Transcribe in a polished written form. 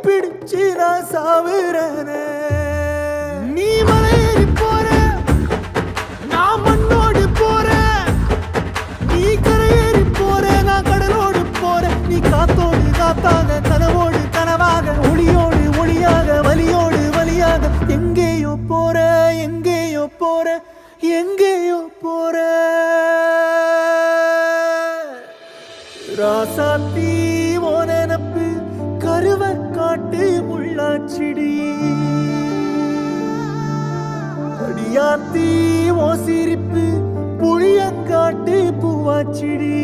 பிடிச்சு நான் சாவுறேனே. நீ மலையேறி போற, நான் மண்ணோடு போறேன். நீ கரையேறி போற, நான் கடலோடு போறேன். நீ காத்தோடு காத்தாக, கனவோடு கனவாக, ஒளியோடு ஒளியாக, வலியோடு வலியாக, எங்கேயோ போற, எங்கேயோ போற, எங்கேயோ போற. ராசாத்தி ஓ நினப்பு கருவ காட்டு முள்ளாச்சிடி. அடியாத்தி ஓ சிரிப்பு புளியங்காட்டு பூவாச்சிடி.